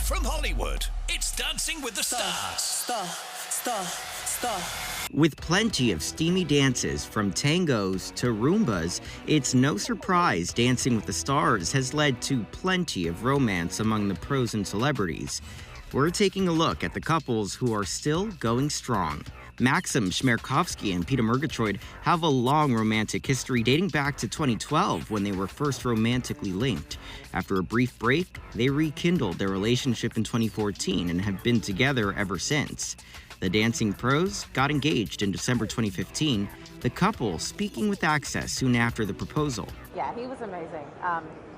from Hollywood, it's Dancing with the Stars. With plenty of steamy dances from tangos to Roombas, it's no surprise Dancing with the Stars has led to plenty of romance among the pros and celebrities. We're taking a look at the couples who are still going strong. Maksim, Chmerkovskiy, and Peta Mergatroyd have a long romantic history dating back to 2012 when they were first romantically linked. After a brief break, they rekindled their relationship in 2014 and have been together ever since. The dancing pros got engaged in December 2015, the couple speaking with Access soon after the proposal. Yeah, he was amazing.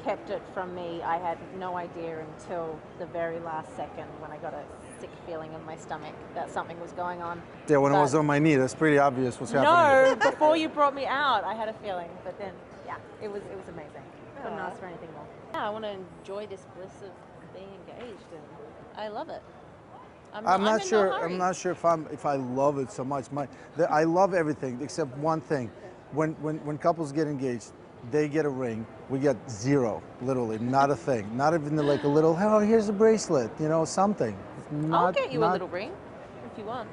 Kept it from me. I had no idea until the very last second when I got a sick feeling in my stomach that something was going on. Yeah, when I was on my knee, that's pretty obvious what's happening. No, before you brought me out, I had a feeling. But then, yeah, it was amazing. Couldn't ask for anything more. Yeah, I want to enjoy this bliss of being engaged, and I love it. I'm not sure if I love it so much. I love everything except one thing. When couples get engaged, they get a ring. We get zero, literally, not a thing. Not even like a little, oh, here's a bracelet, you know, something. I'll get you a little ring if you want.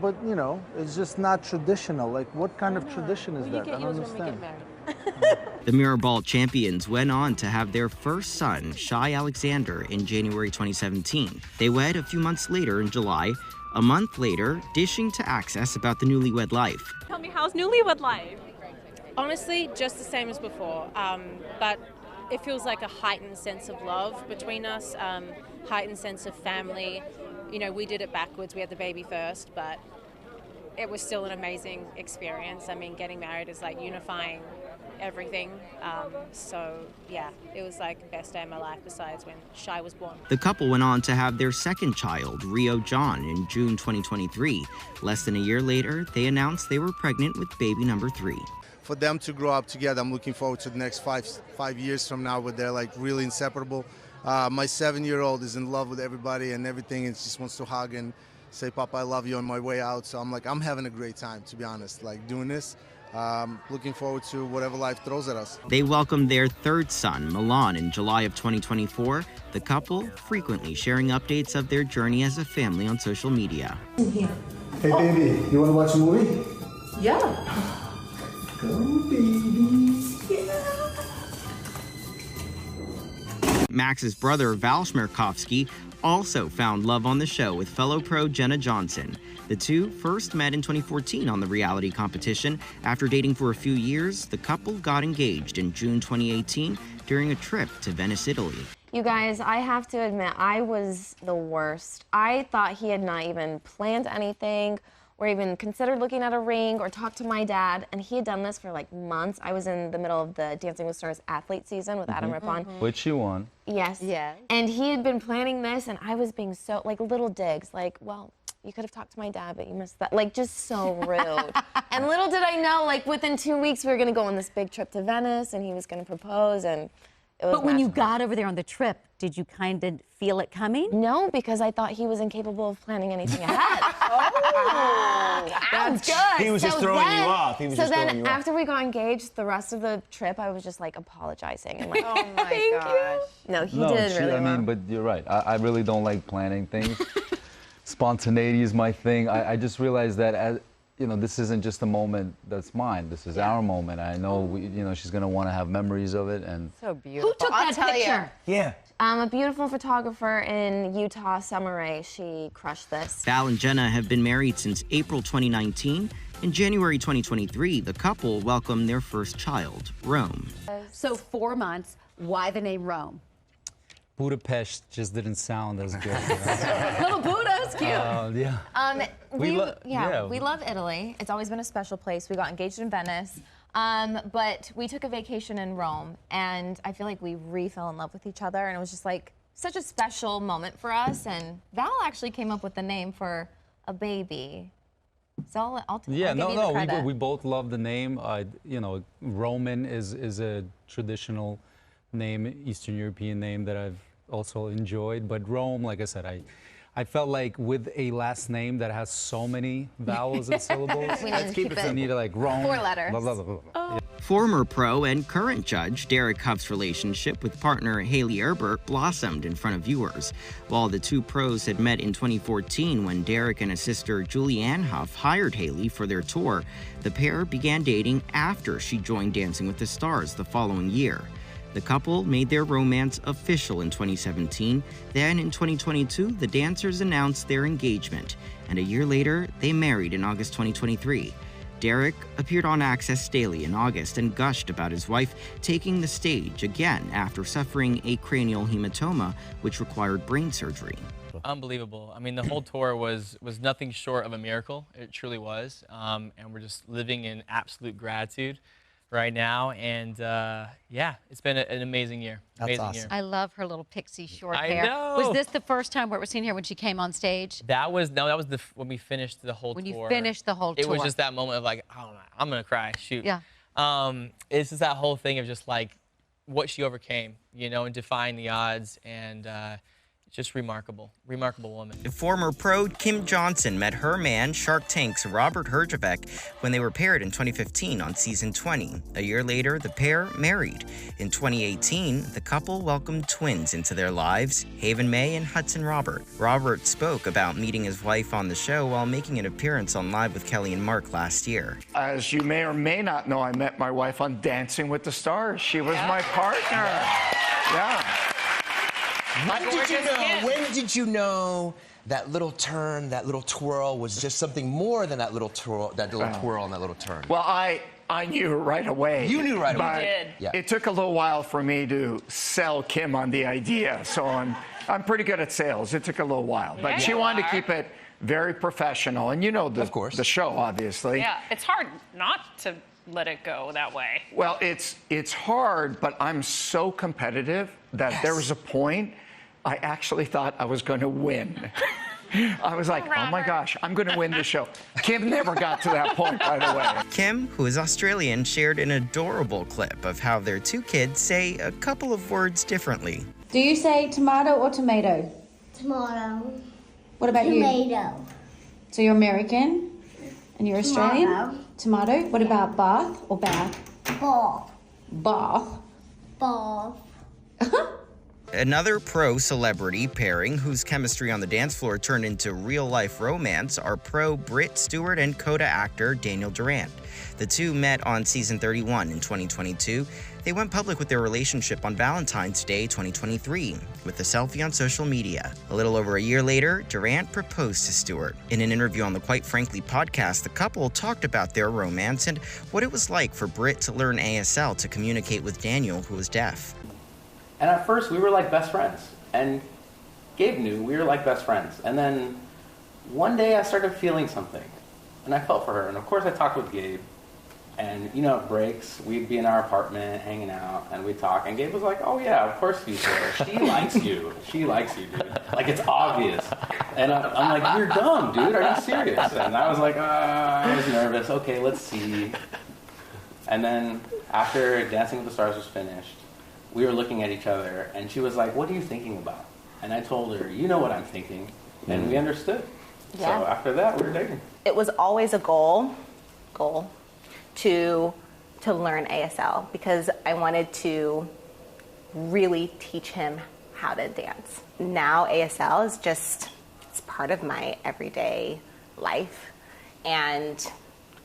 But, you know, it's just not traditional. Like, what kind of tradition is that? You get yours when we get married. The Mirrorball champions went on to have their first son, Shai Alexander, in January 2017. They wed a few months later in July. A month later, dishing to Access about the newlywed life. Tell me, how's newlywed life? Honestly, just the same as before, but it feels like a heightened sense of love between us, heightened sense of family. You know, we did it backwards. We had the baby first, but it was still an amazing experience. I mean, getting married is like unifying everything. So, yeah, it was like the best day of my life besides when Shai was born. The couple went on to have their second child, Rio John, in June 2023. Less than a year later, they announced they were pregnant with baby number 3. For them to grow up together, I'm looking forward to the next five years from now where they're like really inseparable. My 7-year-old is in love with everybody and everything and just wants to hug and say, Papa, I love you on my way out. So I'm having a great time, to be honest, like doing this. Looking forward to whatever life throws at us. They welcomed their third son, Milan, in July of 2024. The couple frequently sharing updates of their journey as a family on social media. Hey, baby, you want to watch a movie? Yeah. Go, baby. Yeah. Max's brother, Val Chmerkovskiy, also found love on the show with fellow pro Jenna Johnson. The two first met in 2014 on the reality competition. After dating for a few years, the couple got engaged in June 2018 during a trip to Venice, Italy. You guys, I have to admit, I was the worst. I thought he had not even planned anything or even considered looking at a ring or talked to my dad, and he had done this for like months. I was in the middle of the Dancing with Stars athlete season with Adam Rippon. Which you won. Yes. Yeah. And he had been planning this, and I was being so, like, little digs, like, well, you could have talked to my dad, but you missed that. Like, just so rude. And little did I know, like, within 2 weeks, we were gonna go on this big trip to Venice, and he was gonna propose, and it was But when you got over there on the trip, did you kind of feel it coming? No, because I thought he was incapable of planning anything ahead. That's good. He was just throwing you off. He was just throwing you off. After we got engaged, the rest of the trip, I was just like apologizing and like, Oh my gosh. no, he did really I well. mean, but you're right. I really don't like planning things. Spontaneity is my thing. I just realized that as you know, this isn't just a moment that's mine. This is our moment. I know, she's gonna want to have memories of it, and So beautiful. Who took that picture? yeah. A beautiful photographer in Utah, Summer Rae, she crushed this. Val and Jenna have been married since April 2019. In January 2023, the couple welcomed their first child, Rome. So 4 months, why the name Rome? Budapest just didn't sound as good. Little Buddha's cute. Yeah. We love Italy. It's always been a special place. We got engaged in Venice, but we took a vacation in Rome, and I feel like we fell in love with each other, and it was just like such a special moment for us. And Val actually came up with the name for a baby. So I'll give you the credit. We both love the name. Roman is a traditional name, Eastern European name that I've also enjoyed. But Rome, like I said, I felt like with a last name that has so many vowels and syllables, we need to keep it. I need to like Rome. 4 letters. Blah, blah, blah, blah. Former pro and current judge Derek Hough's relationship with partner Hayley Erbert blossomed in front of viewers. While the two pros had met in 2014 when Derek and his sister Julianne Hough hired Hayley for their tour, the pair began dating after she joined Dancing with the Stars the following year. The couple made their romance official in 2017. Then in 2022, the dancers announced their engagement, and a year later, they married in August 2023. Derek appeared on Access Daily in August and gushed about his wife taking the stage again after suffering a cranial hematoma, which required brain surgery. Unbelievable. I mean, the whole tour was nothing short of a miracle. It truly was. And we're just living in absolute gratitude right now. And yeah, it's been an amazing year. That's awesome. I love her little pixie short I hair. know. Was this the first time we're seeing her when she came on stage? That was when we finished the whole tour. When you finished the whole tour. It was just that moment of like, oh, I'm gonna cry. Shoot. Yeah. It's just that whole thing of just like what she overcame, you know, and defying the odds, and just remarkable woman. Former pro Kym Johnson met her man, Shark Tank's Robert Herjavec, when they were paired in 2015 on season 20. A year later, the pair married. In 2018, the couple welcomed twins into their lives, Haven May and Hudson Robert. Robert spoke about meeting his wife on the show while making an appearance on Live with Kelly and Mark last year. As you may or may not know, I met my wife on Dancing with the Stars. She was my partner. Yeah. When did you know that little turn, that little twirl was just something more than that little twirl and that little turn? Well, I knew right away. You knew right away. But Yeah. it took a little while for me to sell Kym on the idea. So I'm pretty good at sales. It took a little while. But she wanted to keep it very professional. And you know the show, obviously. Yeah, it's hard not to let it go that way. Well, it's hard, but I'm so competitive that there was a point I actually thought I was going to win. I was like, oh my gosh, I'm going to win this show. Kym never got to that point, by the way. Kym, who is Australian, shared an adorable clip of how their two kids say a couple of words differently. Do you say tomato or tomato? Tomato. What about you? Tomato. So you're American and you're Australian? Tomato. Tomato. What about bath or bath? Ball. Bath. Ball. Another pro celebrity pairing whose chemistry on the dance floor turned into real-life romance are pro Britt Stewart and Coda actor Daniel Durant. The two met on season 31 in 2022. They went public with their relationship on Valentine's Day 2023 with a selfie on social media. A little over a year later, Durant proposed to Stewart. In an interview on the Quite Frankly podcast, the couple talked about their romance and what it was like for Britt to learn ASL to communicate with Daniel, who was deaf. And at first, we were like best friends. And Gabe knew we were like best friends. And then one day I started feeling something. And I felt for her. And of course, I talked with Gabe. And, you know, at breaks, we'd be in our apartment hanging out. And we'd talk. And Gabe was like, oh, yeah, of course you do. She likes you. She likes you, dude. Like, it's obvious. And I'm like, you're dumb, dude. Are you serious? And I was like, I was nervous. Okay, let's see. And then after Dancing with the Stars was finished, we were looking at each other, and she was like, what are you thinking about? And I told her, you know what I'm thinking. And we understood. Yeah. So after that, we were dating. It was always a goal to learn ASL because I wanted to really teach him how to dance. Now ASL is just, it's part of my everyday life. And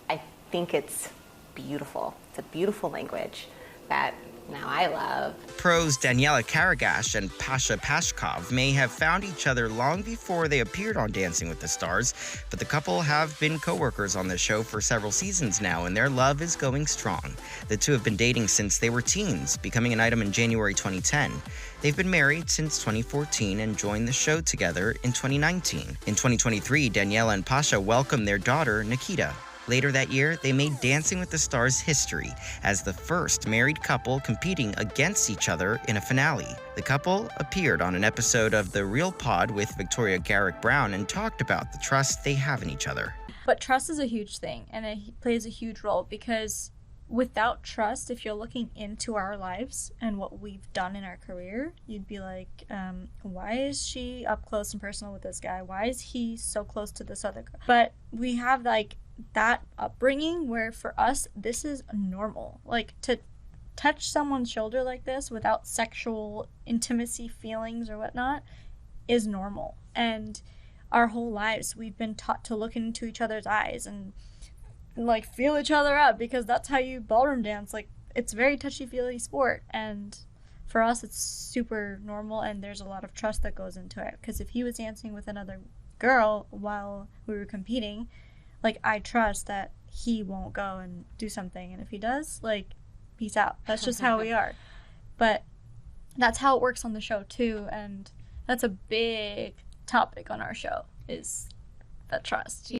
I think it's beautiful. It's a beautiful language that now I love. Pros Daniella Karagach and Pasha Pashkov may have found each other long before they appeared on Dancing with the Stars, but the couple have been co-workers on the show for several seasons now, and their love is going strong. The two have been dating since they were teens, becoming an item in January 2010. They've been married since 2014 and joined the show together in 2019. In 2023, Daniella and Pasha welcomed their daughter, Nikita. Later that year, they made Dancing with the Stars history as the first married couple competing against each other in a finale. The couple appeared on an episode of The Real Pod with Victoria Garrick Brown and talked about the trust they have in each other. But trust is a huge thing, and it plays a huge role because without trust, if you're looking into our lives and what we've done in our career, you'd be like, why is she up close and personal with this guy? Why is he so close to this other girl? But we have like that upbringing where for us this is normal. Like to touch someone's shoulder like this without sexual intimacy feelings or whatnot is normal. And our whole lives we've been taught to look into each other's eyes and like feel each other up, because that's how you ballroom dance. Like it's very touchy-feely sport, and for us it's super normal, and there's a lot of trust that goes into it. Because if he was dancing with another girl while we were competing, like I trust that he won't go and do something, and if he does, like, peace out. That's just how we are. But that's how it works on the show too, and that's a big topic on our show, is that trust.